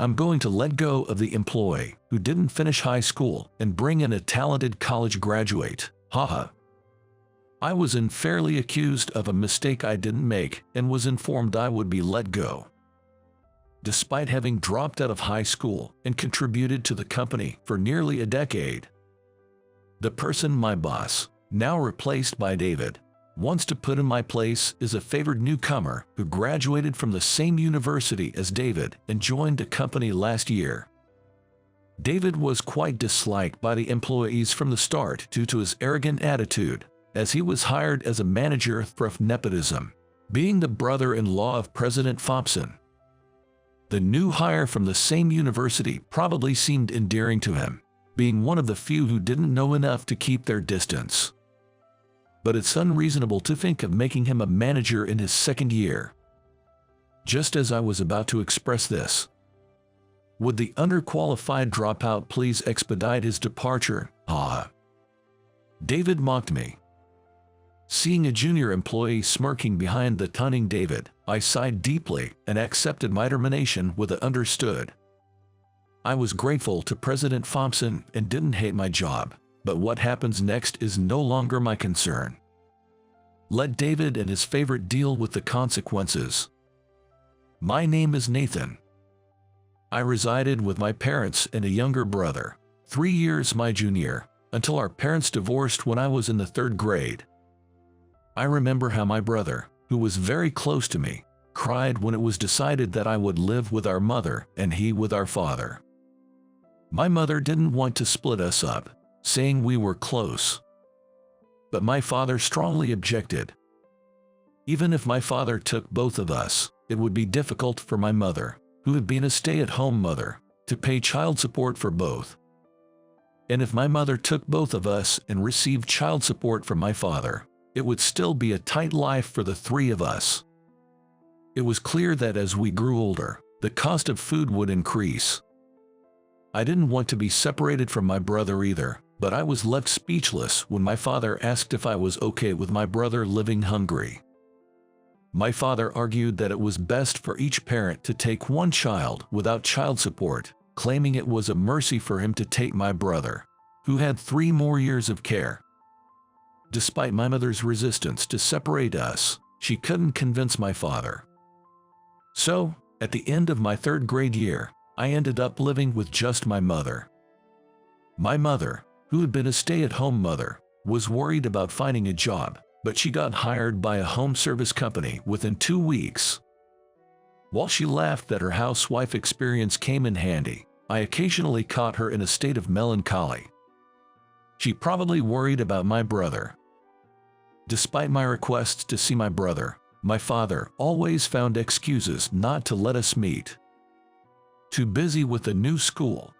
I'm going to let go of the employee who didn't finish high school and bring in a talented college graduate. Haha. I was unfairly accused of a mistake I didn't make and was informed I would be let go. Despite having dropped out of high school and contributed to the company for nearly a decade. The person my boss, now replaced by David, wants to put in my place is a favored newcomer who graduated from the same university as David and joined the company last year. David was quite disliked by the employees from the start due to his arrogant attitude, as he was hired as a manager through nepotism, being the brother-in-law of President Thompson. The new hire from the same university probably seemed endearing to him, being one of the few who didn't know enough to keep their distance. But it's unreasonable to think of making him a manager in his second year. Just as I was about to express this, would the underqualified dropout please expedite his departure? Ah. David mocked me. Seeing a junior employee smirking behind the cunning David, I sighed deeply and accepted my termination with a understood. I was grateful to President Thompson and didn't hate my job. But what happens next is no longer my concern. Let David and his favorite deal with the consequences. My name is Nathan. I resided with my parents and a younger brother, 3 years my junior, until our parents divorced when I was in the 3rd grade. I remember how my brother, who was very close to me, cried when it was decided that I would live with our mother and he with our father. My mother didn't want to split us up, saying we were close. But my father strongly objected. Even if my father took both of us, it would be difficult for my mother, who had been a stay-at-home mother, to pay child support for both. And if my mother took both of us and received child support from my father, it would still be a tight life for the 3 of us. It was clear that as we grew older, the cost of food would increase. I didn't want to be separated from my brother either, but I was left speechless when my father asked if I was okay with my brother living hungry. My father argued that it was best for each parent to take one child without child support, claiming it was a mercy for him to take my brother, who had 3 more years of care. Despite my mother's resistance to separate us, she couldn't convince my father. So, at the end of my 3rd grade year, I ended up living with just my mother. My mother, who had been a stay-at-home mother, was worried about finding a job, but she got hired by a home service company within 2 weeks. While she laughed that her housewife experience came in handy, I occasionally caught her in a state of melancholy. She probably worried about my brother. Despite my requests to see my brother, my father always found excuses not to let us meet. Too busy with the new school.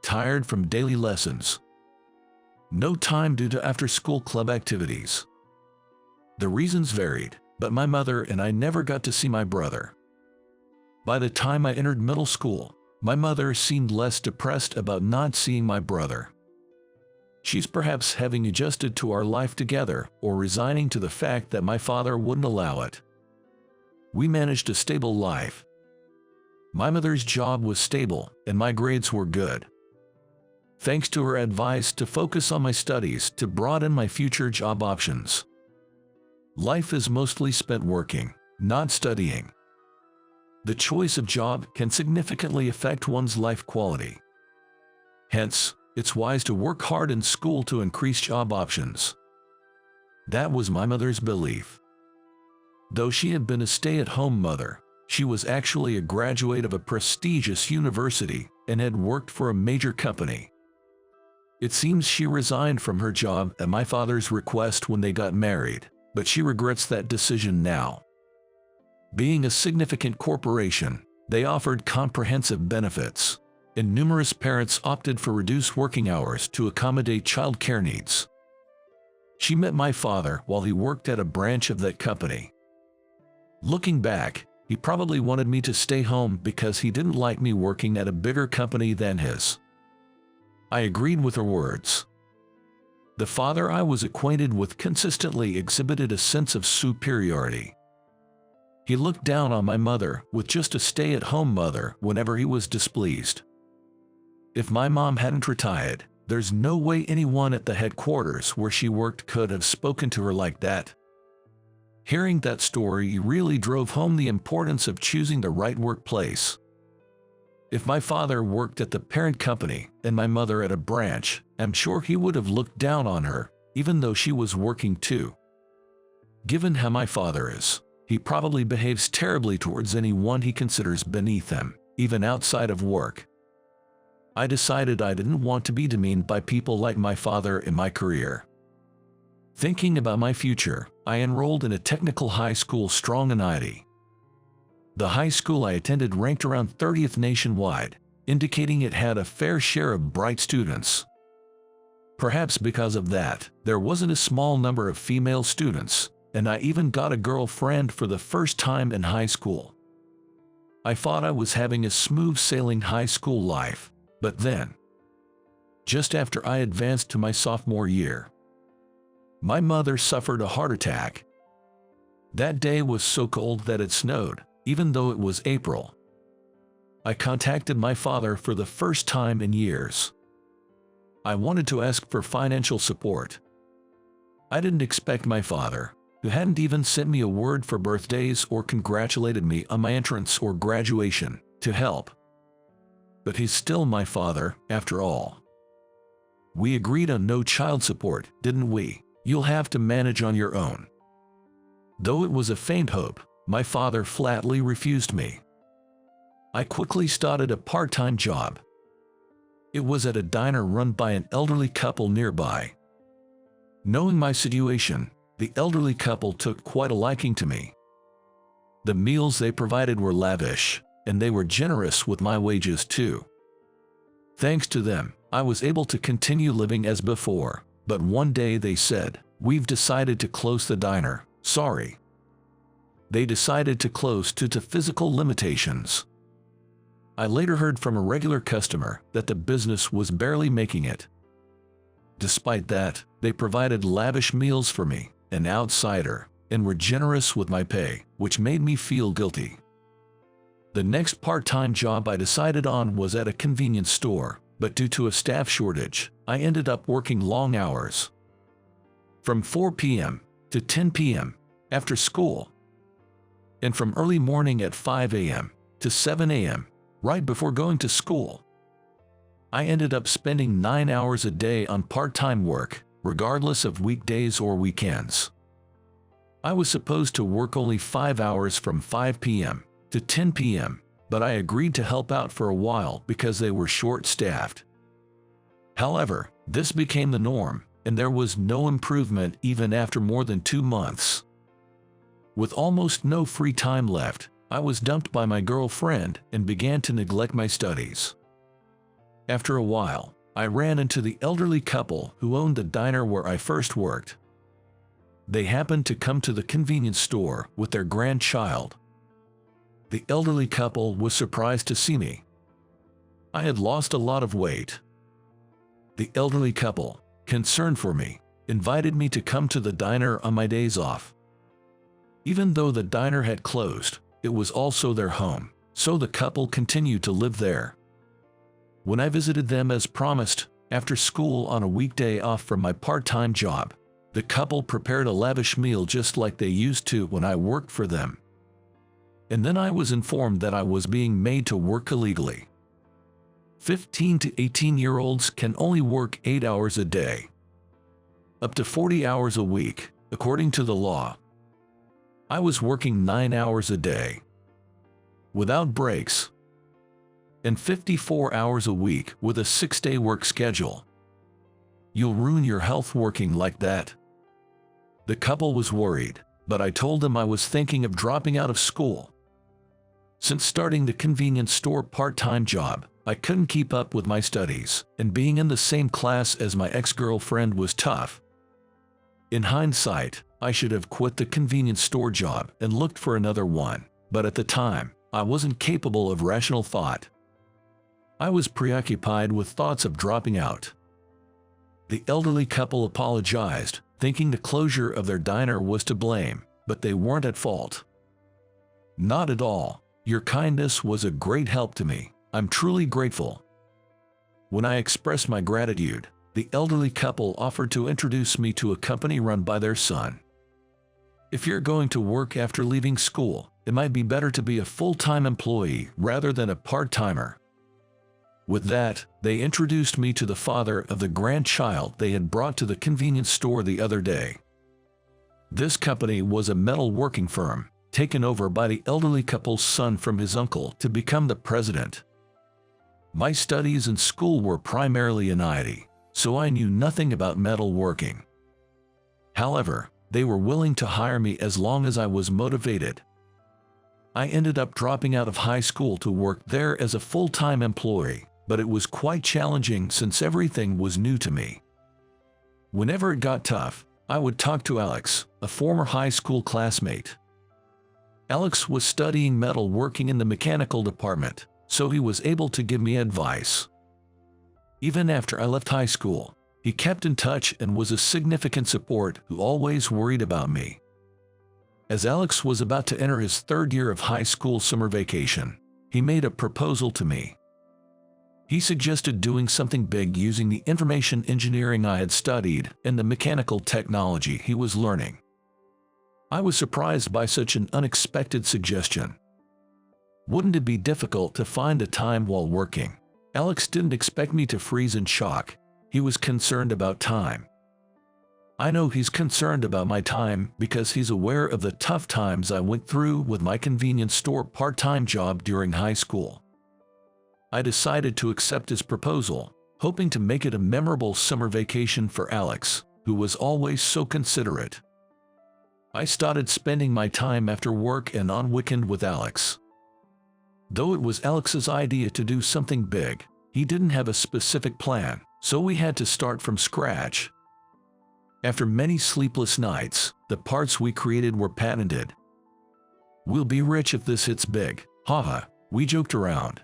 Tired from daily lessons. No time due to after-school club activities. The reasons varied, but my mother and I never got to see my brother. By the time I entered middle school, my mother seemed less depressed about not seeing my brother. She's perhaps having adjusted to our life together or resigning to the fact that my father wouldn't allow it. We managed a stable life. My mother's job was stable and my grades were good. Thanks to her advice to focus on my studies to broaden my future job options. Life is mostly spent working, not studying. The choice of job can significantly affect one's life quality. Hence, it's wise to work hard in school to increase job options. That was my mother's belief. Though she had been a stay-at-home mother, she was actually a graduate of a prestigious university and had worked for a major company. It seems she resigned from her job at my father's request when they got married, but she regrets that decision now. Being a significant corporation, they offered comprehensive benefits, and numerous parents opted for reduced working hours to accommodate child care needs. She met my father while he worked at a branch of that company. Looking back, he probably wanted me to stay home because he didn't like me working at a bigger company than his. I agreed with her words. The father I was acquainted with consistently exhibited a sense of superiority. He looked down on my mother with just a stay-at-home mother whenever he was displeased. If my mom hadn't retired, there's no way anyone at the headquarters where she worked could have spoken to her like that. Hearing that story really drove home the importance of choosing the right workplace. If my father worked at the parent company and my mother at a branch, I'm sure he would have looked down on her, even though she was working too. Given how my father is, he probably behaves terribly towards anyone he considers beneath him, even outside of work. I decided I didn't want to be demeaned by people like my father in my career. Thinking about my future, I enrolled in a technical high school strong in IT. The high school I attended ranked around 30th nationwide, indicating it had a fair share of bright students. Perhaps because of that, there wasn't a small number of female students, and I even got a girlfriend for the first time in high school. I thought I was having a smooth-sailing high school life, but then, just after I advanced to my sophomore year, my mother suffered a heart attack. That day was so cold that it snowed, even though it was April. I contacted my father for the first time in years. I wanted to ask for financial support. I didn't expect my father, who hadn't even sent me a word for birthdays or congratulated me on my entrance or graduation, to help. But he's still my father, after all. We agreed on no child support, didn't we? You'll have to manage on your own. Though it was a faint hope, my father flatly refused me. I quickly started a part-time job. It was at a diner run by an elderly couple nearby. Knowing my situation, the elderly couple took quite a liking to me. The meals they provided were lavish, and they were generous with my wages too. Thanks to them, I was able to continue living as before, but one day they said, "We've decided to close the diner, sorry." They decided to close due to physical limitations. I later heard from a regular customer that the business was barely making it. Despite that, they provided lavish meals for me, an outsider, and were generous with my pay, which made me feel guilty. The next part-time job I decided on was at a convenience store, but due to a staff shortage, I ended up working long hours. From 4 p.m. to 10 p.m. after school, and from early morning at 5 a.m. to 7 a.m. right before going to school. I ended up spending 9 hours a day on part-time work, regardless of weekdays or weekends. I was supposed to work only 5 hours from 5 p.m. to 10 p.m., but I agreed to help out for a while because they were short-staffed. However, this became the norm, and there was no improvement even after more than 2 months. With almost no free time left, I was dumped by my girlfriend and began to neglect my studies. After a while, I ran into the elderly couple who owned the diner where I first worked. They happened to come to the convenience store with their grandchild. The elderly couple was surprised to see me. I had lost a lot of weight. The elderly couple, concerned for me, invited me to come to the diner on my days off. Even though the diner had closed, it was also their home, so the couple continued to live there. When I visited them as promised, after school on a weekday off from my part-time job, the couple prepared a lavish meal just like they used to when I worked for them. And then I was informed that I was being made to work illegally. 15 to 18-year-olds can only work 8 hours a day. Up to 40 hours a week, according to the law. I was working 9 hours a day, without breaks, and 54 hours a week with a 6-day work schedule. You'll ruin your health working like that. The couple was worried, but I told them I was thinking of dropping out of school. Since starting the convenience store part-time job, I couldn't keep up with my studies, and being in the same class as my ex-girlfriend was tough. In hindsight, I should have quit the convenience store job and looked for another one, but at the time, I wasn't capable of rational thought. I was preoccupied with thoughts of dropping out. The elderly couple apologized, thinking the closure of their diner was to blame, but they weren't at fault. Not at all. Your kindness was a great help to me. I'm truly grateful. When I expressed my gratitude, the elderly couple offered to introduce me to a company run by their son. If you're going to work after leaving school, it might be better to be a full-time employee rather than a part-timer. With that, they introduced me to the father of the grandchild they had brought to the convenience store the other day. This company was a metalworking firm, taken over by the elderly couple's son from his uncle to become the president. My studies in school were primarily in IT, so I knew nothing about metalworking. However, they were willing to hire me as long as I was motivated. I ended up dropping out of high school to work there as a full-time employee, but it was quite challenging since everything was new to me. Whenever it got tough, I would talk to Alex, a former high school classmate. Alex was studying metalworking in the mechanical department, so he was able to give me advice. Even after I left high school, he kept in touch and was a significant support who always worried about me. As Alex was about to enter his third year of high school summer vacation, he made a proposal to me. He suggested doing something big using the information engineering I had studied and the mechanical technology he was learning. I was surprised by such an unexpected suggestion. Wouldn't it be difficult to find a time while working? Alex didn't expect me to freeze in shock. He was concerned about time. I know he's concerned about my time because he's aware of the tough times I went through with my convenience store part-time job during high school. I decided to accept his proposal, hoping to make it a memorable summer vacation for Alex, who was always so considerate. I started spending my time after work and on weekend with Alex. Though it was Alex's idea to do something big, he didn't have a specific plan, so we had to start from scratch. After many sleepless nights, the parts we created were patented. "We'll be rich if this hits big, haha," we joked around.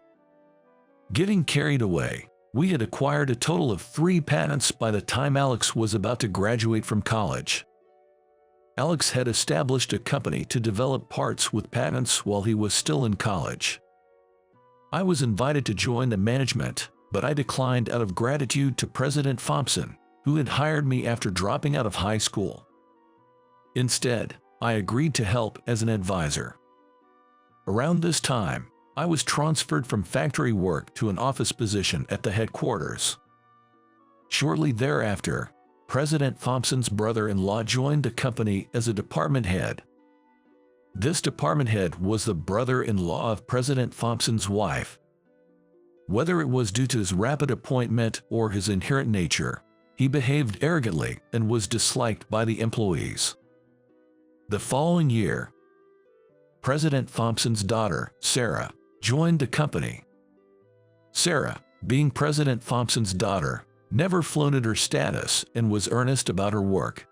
Getting carried away, we had acquired a total of 3 patents by the time Alex was about to graduate from college. Alex had established a company to develop parts with patents while he was still in college. I was invited to join the management, but I declined out of gratitude to President Thompson, who had hired me after dropping out of high school. Instead, I agreed to help as an advisor. Around this time, I was transferred from factory work to an office position at the headquarters. Shortly thereafter, President Thompson's brother-in-law joined the company as a department head. This department head was the brother-in-law of President Thompson's wife. Whether it was due to his rapid appointment or his inherent nature, he behaved arrogantly and was disliked by the employees. The following year, President Thompson's daughter, Sarah, joined the company. Sarah, being President Thompson's daughter, never flaunted her status and was earnest about her work.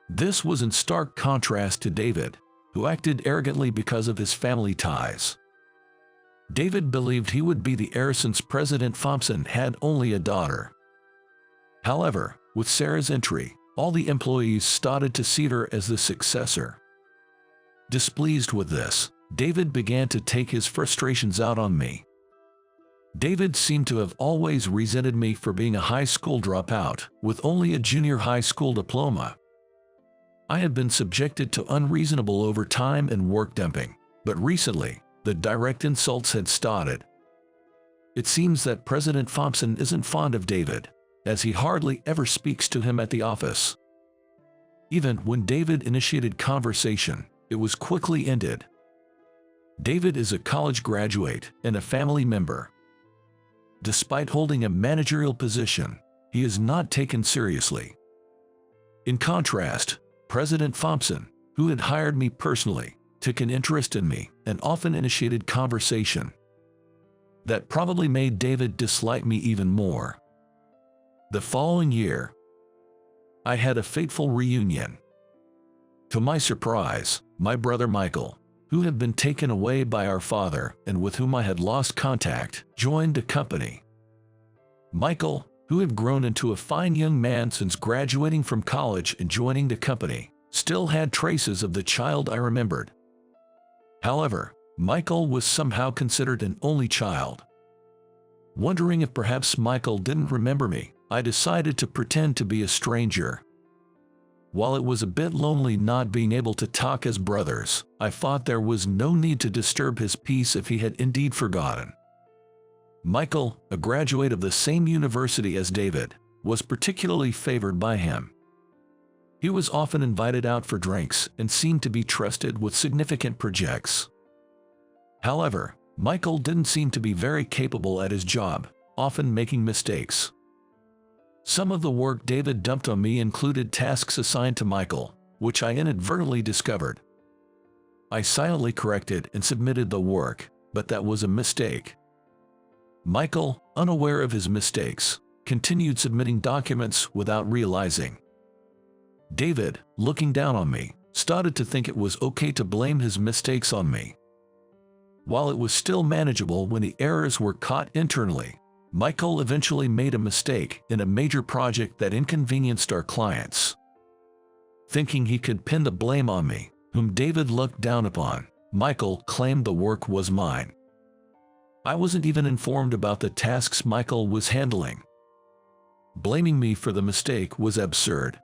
This was in stark contrast to David, who acted arrogantly because of his family ties. David believed he would be the heir since President Thompson had only a daughter. However, with Sarah's entry, all the employees started to see her as the successor. Displeased with this, David began to take his frustrations out on me. David seemed to have always resented me for being a high school dropout with only a junior high school diploma. I had been subjected to unreasonable overtime and work dumping, but recently, the direct insults had started. It seems that President Thompson isn't fond of David, as he hardly ever speaks to him at the office. Even when David initiated conversation, it was quickly ended. David is a college graduate and a family member. Despite holding a managerial position, he is not taken seriously. In contrast, President Thompson, who had hired me personally, took an interest in me and often initiated conversation. That probably made David dislike me even more. The following year, I had a fateful reunion. To my surprise, my brother Michael, who had been taken away by our father and with whom I had lost contact, joined the company. Michael, who had grown into a fine young man since graduating from college and joining the company, still had traces of the child I remembered. However, Michael was somehow considered an only child. Wondering if perhaps Michael didn't remember me, I decided to pretend to be a stranger. While it was a bit lonely not being able to talk as brothers, I thought there was no need to disturb his peace if he had indeed forgotten. Michael, a graduate of the same university as David, was particularly favored by him. He was often invited out for drinks and seemed to be trusted with significant projects. However, Michael didn't seem to be very capable at his job, often making mistakes. Some of the work David dumped on me included tasks assigned to Michael, which I inadvertently discovered. I silently corrected and submitted the work, but that was a mistake. Michael, unaware of his mistakes, continued submitting documents without realizing. David, looking down on me, started to think it was okay to blame his mistakes on me. While it was still manageable when the errors were caught internally, Michael eventually made a mistake in a major project that inconvenienced our clients. Thinking he could pin the blame on me, whom David looked down upon, Michael claimed the work was mine. I wasn't even informed about the tasks Michael was handling. Blaming me for the mistake was absurd.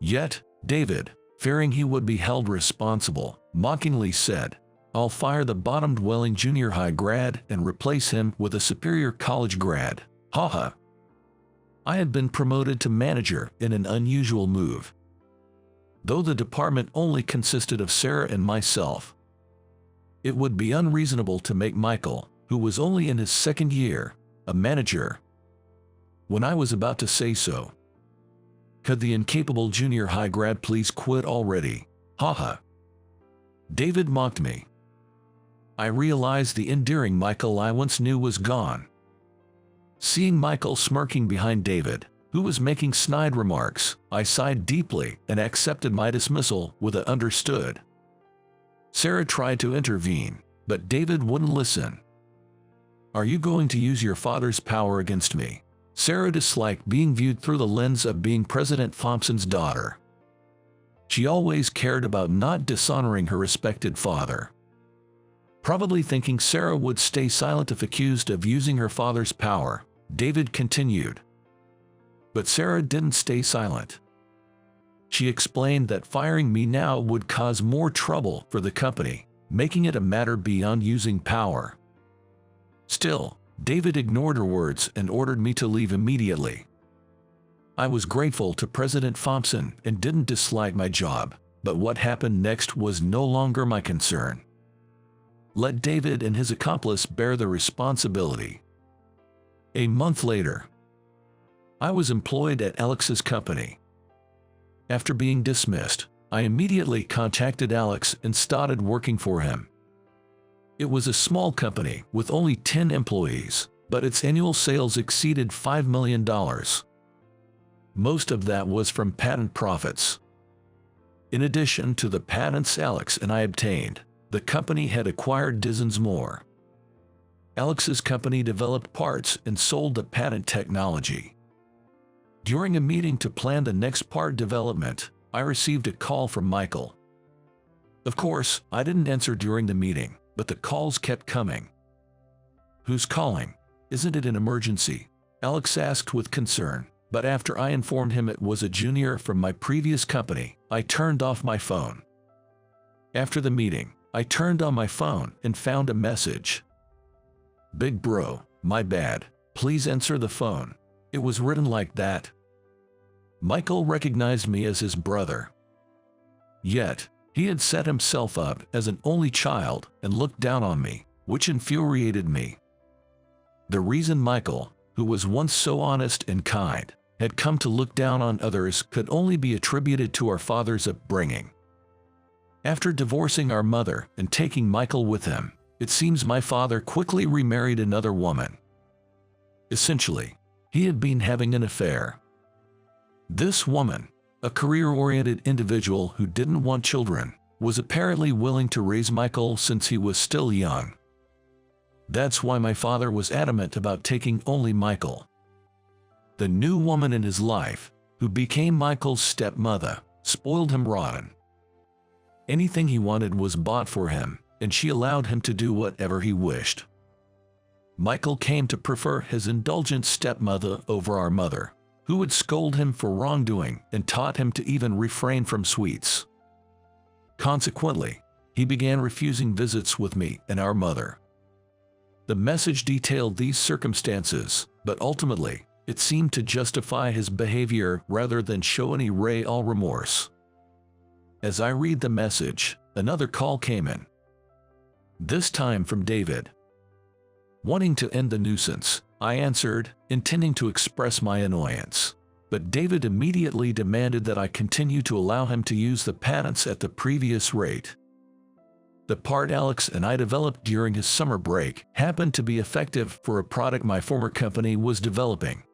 Yet, David, fearing he would be held responsible, mockingly said, "I'll fire the bottom-dwelling junior high grad and replace him with a superior college grad." Haha. I had been promoted to manager in an unusual move. Though the department only consisted of Sarah and myself, it would be unreasonable to make Michael, who was only in his second year, a manager. When I was about to say so, "Could the incapable junior high grad please quit already?" Haha. David mocked me. I realized the endearing Michael I once knew was gone. Seeing Michael smirking behind David, who was making snide remarks, I sighed deeply and accepted my dismissal with a "understood." Sarah tried to intervene, but David wouldn't listen. "Are you going to use your father's power against me?" Sarah disliked being viewed through the lens of being President Thompson's daughter. She always cared about not dishonoring her respected father. Probably thinking Sarah would stay silent if accused of using her father's power, David continued. But Sarah didn't stay silent. She explained that firing me now would cause more trouble for the company, making it a matter beyond using power. Still, David ignored her words and ordered me to leave immediately. I was grateful to President Thompson and didn't dislike my job, but what happened next was no longer my concern. Let David and his accomplice bear the responsibility. A month later, I was employed at Alex's company. After being dismissed, I immediately contacted Alex and started working for him. It was a small company with only 10 employees, but its annual sales exceeded $5 million. Most of that was from patent profits. In addition to the patents Alex and I obtained, the company had acquired dozens more. Alex's company developed parts and sold the patent technology. During a meeting to plan the next part development, I received a call from Michael. Of course, I didn't answer during the meeting, but the calls kept coming. "Who's calling? Isn't it an emergency?" Alex asked with concern, but after I informed him it was a junior from my previous company, I turned off my phone. After the meeting, I turned on my phone and found a message. "Big bro, my bad. Please answer the phone." It was written like that. Michael recognized me as his brother. Yet, he had set himself up as an only child and looked down on me, which infuriated me. The reason Michael, who was once so honest and kind, had come to look down on others could only be attributed to our father's upbringing. After divorcing our mother and taking Michael with him, it seems my father quickly remarried another woman. Essentially, he had been having an affair. This woman, a career-oriented individual who didn't want children, was apparently willing to raise Michael since he was still young. That's why my father was adamant about taking only Michael. The new woman in his life, who became Michael's stepmother, spoiled him rotten. Anything he wanted was bought for him, and she allowed him to do whatever he wished. Michael came to prefer his indulgent stepmother over our mother, who would scold him for wrongdoing and taught him to even refrain from sweets. Consequently, he began refusing visits with me and our mother. The message detailed these circumstances, but ultimately, it seemed to justify his behavior rather than show any real remorse. As I read the message, another call came in. This time from David. Wanting to end the nuisance, I answered, intending to express my annoyance. But David immediately demanded that I continue to allow him to use the patents at the previous rate. The part Alex and I developed during his summer break happened to be effective for a product my former company was developing.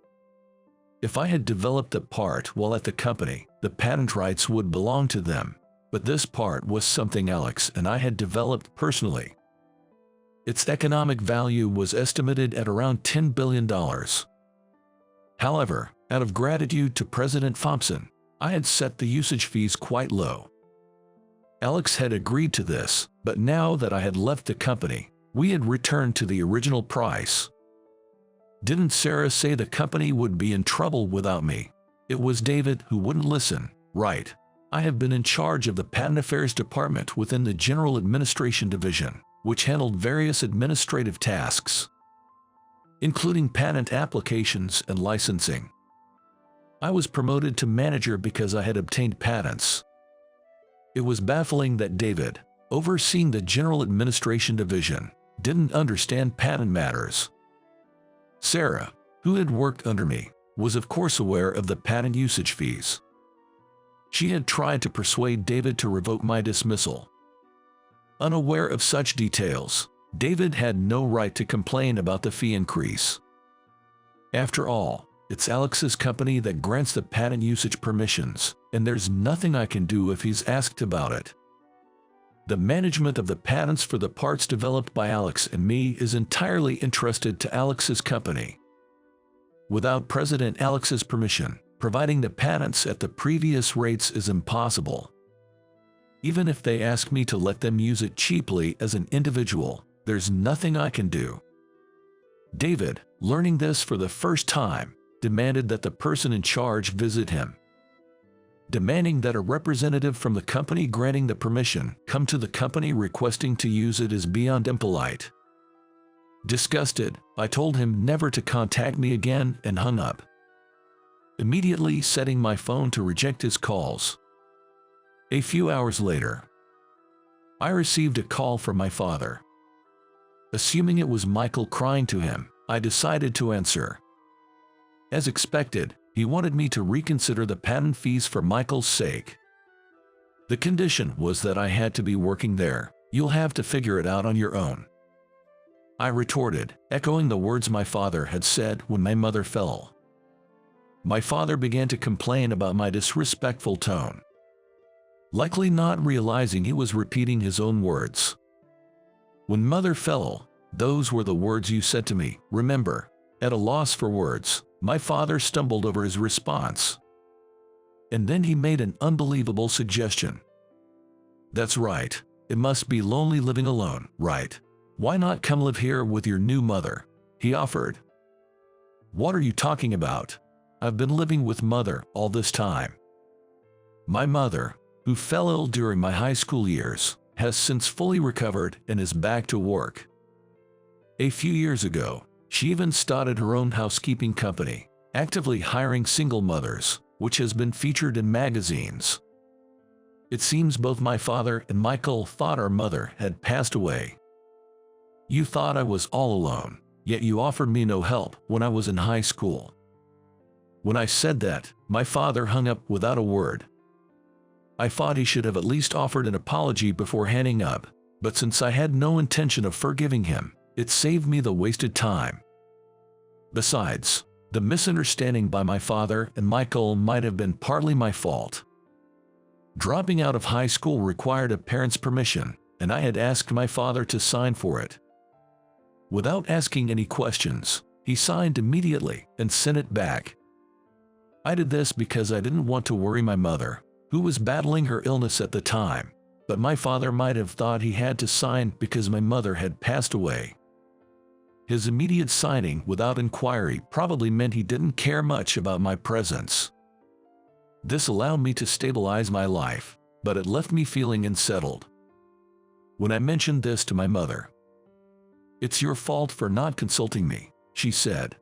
If I had developed the part while at the company, the patent rights would belong to them, but this part was something Alex and I had developed personally. Its economic value was estimated at around $10 billion. However, out of gratitude to President Thompson, I had set the usage fees quite low. Alex had agreed to this, but now that I had left the company, we had returned to the original price. Didn't Sarah say the company would be in trouble without me? It was David who wouldn't listen, right? I have been in charge of the Patent Affairs Department within the General Administration Division, which handled various administrative tasks, including patent applications and licensing. I was promoted to manager because I had obtained patents. It was baffling that David, overseeing the General Administration Division, didn't understand patent matters. Sarah, who had worked under me, was of course aware of the patent usage fees. She had tried to persuade David to revoke my dismissal. Unaware of such details, David had no right to complain about the fee increase. After all, it's Alex's company that grants the patent usage permissions, and there's nothing I can do if he's asked about it. The management of the patents for the parts developed by Alex and me is entirely entrusted to Alex's company. Without President Alex's permission, providing the patents at the previous rates is impossible. Even if they ask me to let them use it cheaply as an individual, there's nothing I can do. David, learning this for the first time, demanded that the person in charge visit him. Demanding that a representative from the company granting the permission come to the company requesting to use it is beyond impolite. Disgusted, I told him never to contact me again and hung up, immediately setting my phone to reject his calls. A few hours later, I received a call from my father. Assuming it was Michael crying to him, I decided to answer. As expected, he wanted me to reconsider the patent fees for Michael's sake. The condition was that I had to be working there. You'll have to figure it out on your own, I retorted, echoing the words my father had said when my mother fell. My father began to complain about my disrespectful tone, likely not realizing he was repeating his own words. When mother fell, those were the words you said to me, remember. At a loss for words, my father stumbled over his response. And then he made an unbelievable suggestion. That's right, it must be lonely living alone, right? Why not come live here with your new mother? He offered. What are you talking about? I've been living with mother all this time. My mother, who fell ill during my high school years, has since fully recovered and is back to work. A few years ago, she even started her own housekeeping company, actively hiring single mothers, which has been featured in magazines. It seems both my father and Michael thought our mother had passed away. You thought I was all alone, yet you offered me no help when I was in high school. When I said that, my father hung up without a word. I thought he should have at least offered an apology before hanging up, but since I had no intention of forgiving him, it saved me the wasted time. Besides, the misunderstanding by my father and Michael might have been partly my fault. Dropping out of high school required a parent's permission, and I had asked my father to sign for it. Without asking any questions, he signed immediately and sent it back. I did this because I didn't want to worry my mother, who was battling her illness at the time. but my father might have thought he had to sign because my mother had passed away. His immediate signing without inquiry probably meant he didn't care much about my presence. This allowed me to stabilize my life, but it left me feeling unsettled. When I mentioned this to my mother, "It's your fault for not consulting me," she said.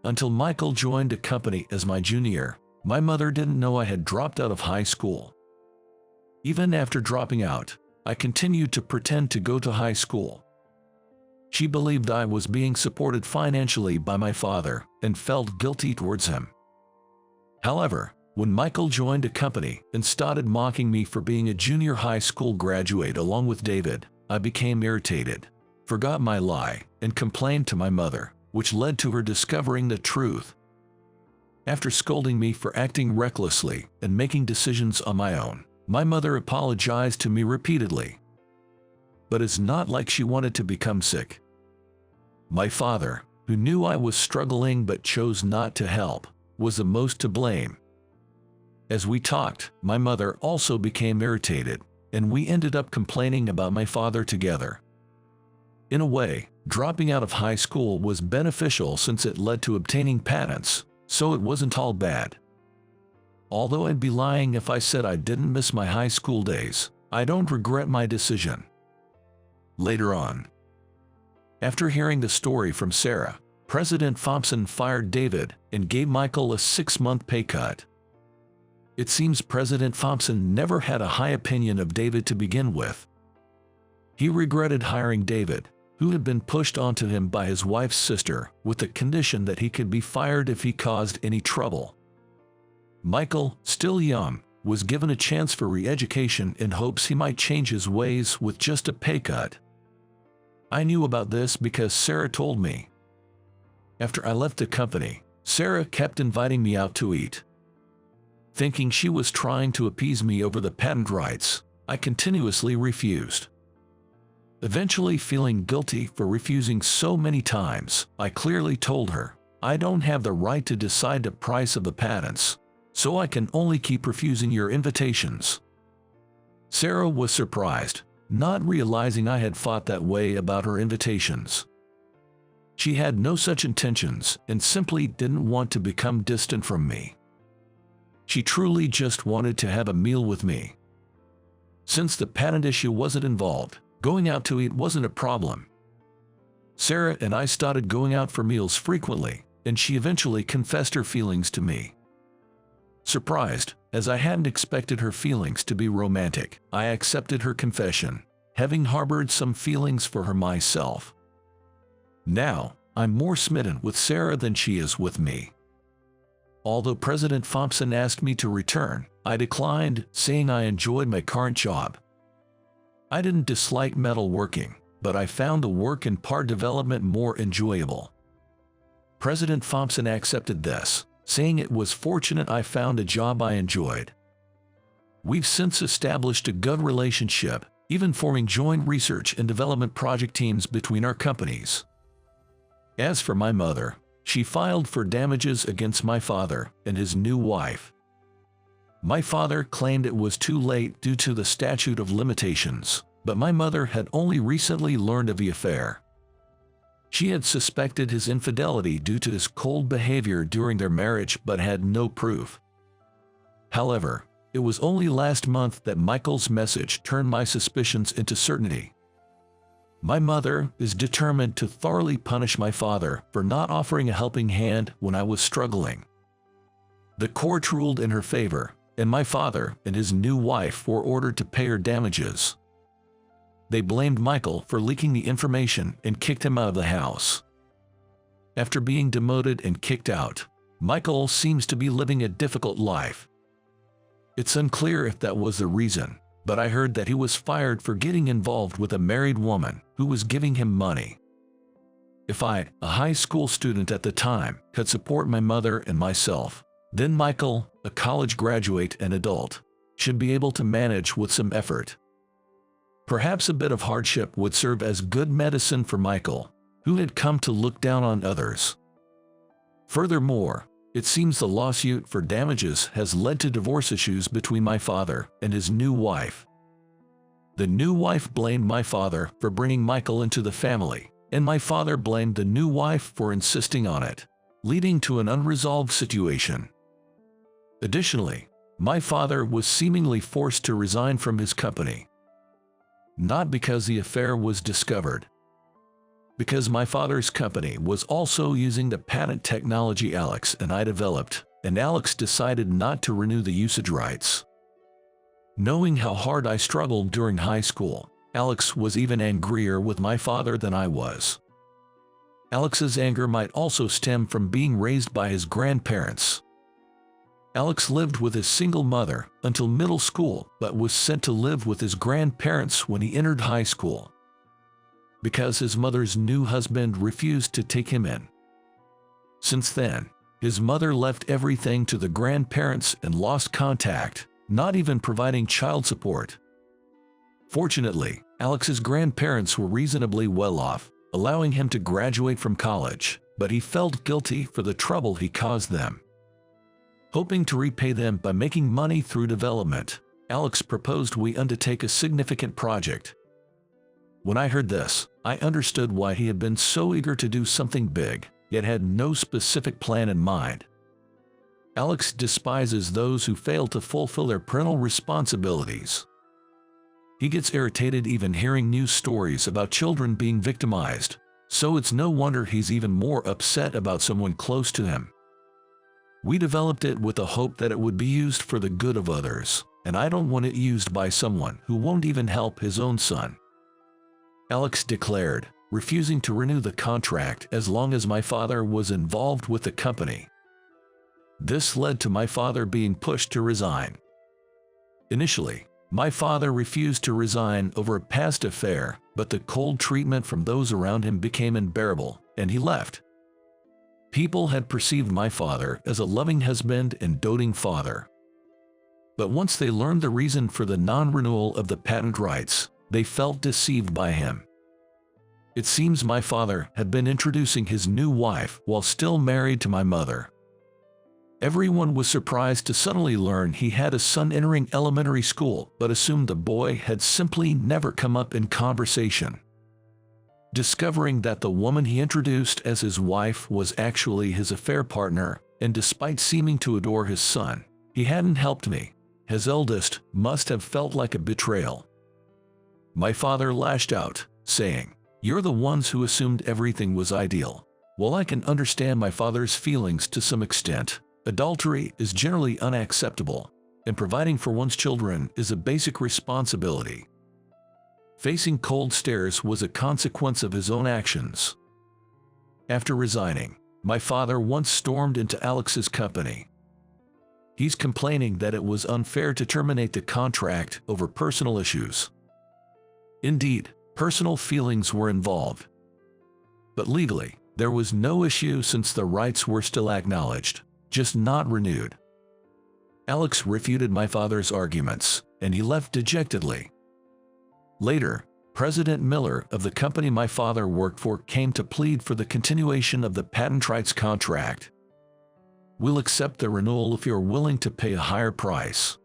Until Michael joined a company as my junior, my mother didn't know I had dropped out of high school. Even after dropping out, I continued to pretend to go to high school. She believed I was being supported financially by my father and felt guilty towards him. However, when Michael joined a company and started mocking me for being a junior high school graduate along with David, I became irritated, forgot my lie, and complained to my mother, which led to her discovering the truth. After scolding me for acting recklessly and making decisions on my own, my mother apologized to me repeatedly. But it's not like she wanted to become sick. My father, who knew I was struggling but chose not to help, was the most to blame. As we talked, my mother also became irritated, and we ended up complaining about my father together. In a way, dropping out of high school was beneficial since it led to obtaining patents, so it wasn't all bad. Although I'd be lying if I said I didn't miss my high school days, I don't regret my decision. Later on, after hearing the story from Sarah, President Thompson fired David and gave Michael a 6-month pay cut. It seems President Thompson never had a high opinion of David to begin with. He regretted hiring David, who had been pushed onto him by his wife's sister, with the condition that he could be fired if he caused any trouble. Michael, still young, was given a chance for re-education in hopes he might change his ways with just a pay cut. I knew about this because Sarah told me. After I left the company, Sarah kept inviting me out to eat. Thinking she was trying to appease me over the patent rights, I continuously refused. Eventually, feeling guilty for refusing so many times, I clearly told her, "I don't have the right to decide the price of the patents, so I can only keep refusing your invitations." Sarah was surprised, not realizing I had thought that way about her invitations. She had no such intentions and simply didn't want to become distant from me. She truly just wanted to have a meal with me. Since the patent issue wasn't involved, going out to eat wasn't a problem. Sarah and I started going out for meals frequently, and she eventually confessed her feelings to me. Surprised, as I hadn't expected her feelings to be romantic, I accepted her confession, having harbored some feelings for her myself. Now, I'm more smitten with Sarah than she is with me. Although President Thompson asked me to return, I declined, saying I enjoyed my current job. I didn't dislike metalworking, but I found the work in part development more enjoyable. President Thompson accepted this, saying it was fortunate I found a job I enjoyed. We've since established a good relationship, even forming joint research and development project teams between our companies. As for my mother, she filed for damages against my father and his new wife. My father claimed it was too late due to the statute of limitations, but my mother had only recently learned of the affair. She had suspected his infidelity due to his cold behavior during their marriage but had no proof. However, it was only last month that Michael's message turned my suspicions into certainty. My mother is determined to thoroughly punish my father for not offering a helping hand when I was struggling. The court ruled in her favor, and my father and his new wife were ordered to pay her damages. They blamed Michael for leaking the information and kicked him out of the house. After being demoted and kicked out, Michael seems to be living a difficult life. It's unclear if that was the reason, but I heard that he was fired for getting involved with a married woman who was giving him money. If I, a high school student at the time, could support my mother and myself, then Michael, a college graduate and adult, should be able to manage with some effort. Perhaps a bit of hardship would serve as good medicine for Michael, who had come to look down on others. Furthermore, it seems the lawsuit for damages has led to divorce issues between my father and his new wife. The new wife blamed my father for bringing Michael into the family, and my father blamed the new wife for insisting on it, leading to an unresolved situation. Additionally, my father was seemingly forced to resign from his company. Not because the affair was discovered, because my father's company was also using the patent technology Alex and I developed, and Alex decided not to renew the usage rights. Knowing how hard I struggled during high school, Alex was even angrier with my father than I was. Alex's anger might also stem from being raised by his grandparents. Alex lived with his single mother until middle school, but was sent to live with his grandparents when he entered high school, because his mother's new husband refused to take him in. Since then, his mother left everything to the grandparents and lost contact, not even providing child support. Fortunately, Alex's grandparents were reasonably well off, allowing him to graduate from college, but he felt guilty for the trouble he caused them. Hoping to repay them by making money through development, Alex proposed we undertake a significant project. When I heard this, I understood why he had been so eager to do something big, yet had no specific plan in mind. Alex despises those who fail to fulfill their parental responsibilities. He gets irritated even hearing news stories about children being victimized, so it's no wonder he's even more upset about someone close to him. We developed it with the hope that it would be used for the good of others, and I don't want it used by someone who won't even help his own son. Alex declared, refusing to renew the contract as long as my father was involved with the company. This led to my father being pushed to resign. Initially, my father refused to resign over a past affair, but the cold treatment from those around him became unbearable, and he left. People had perceived my father as a loving husband and doting father. But once they learned the reason for the non-renewal of the patent rights, they felt deceived by him. It seems my father had been introducing his new wife while still married to my mother. Everyone was surprised to suddenly learn he had a son entering elementary school, but assumed the boy had simply never come up in conversation. Discovering that the woman he introduced as his wife was actually his affair partner, and despite seeming to adore his son, he hadn't helped me, his eldest, must have felt like a betrayal. My father lashed out, saying, "You're the ones who assumed everything was ideal." While I can understand my father's feelings to some extent, adultery is generally unacceptable, and providing for one's children is a basic responsibility. Facing cold stares was a consequence of his own actions. After resigning, my father once stormed into Alex's company. He's complaining that it was unfair to terminate the contract over personal issues. Indeed, personal feelings were involved. But legally, there was no issue since the rights were still acknowledged, just not renewed. Alex refuted my father's arguments, and he left dejectedly. Later, President Miller of the company my father worked for came to plead for the continuation of the patent rights contract. "We'll accept the renewal if you're willing to pay a higher price."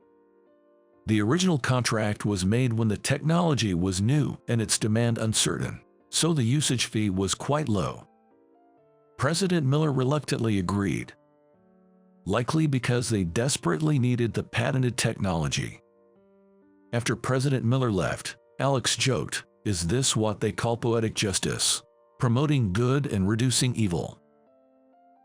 The original contract was made when the technology was new and its demand uncertain, so the usage fee was quite low. President Miller reluctantly agreed, likely because they desperately needed the patented technology. After President Miller left, Alex joked, "Is this what they call poetic justice? Promoting good and reducing evil?"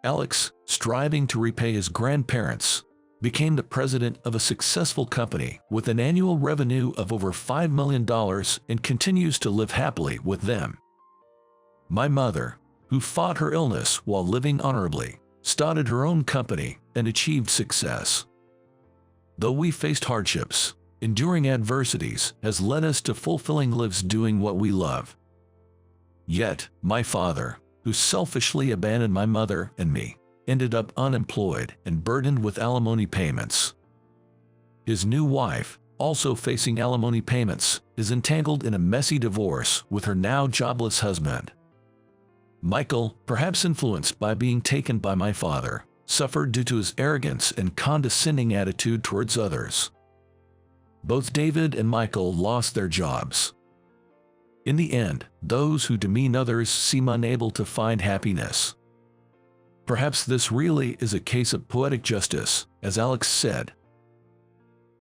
Alex, striving to repay his grandparents, became the president of a successful company with an annual revenue of over $5 million and continues to live happily with them. My mother, who fought her illness while living honorably, started her own company and achieved success. Though we faced hardships, enduring adversities has led us to fulfilling lives doing what we love. Yet, my father, who selfishly abandoned my mother and me, ended up unemployed and burdened with alimony payments. His new wife, also facing alimony payments, is entangled in a messy divorce with her now jobless husband. Michael, perhaps influenced by being taken by my father, suffered due to his arrogance and condescending attitude towards others. Both David and Michael lost their jobs. In the end, those who demean others seem unable to find happiness. Perhaps this really is a case of poetic justice, as Alex said,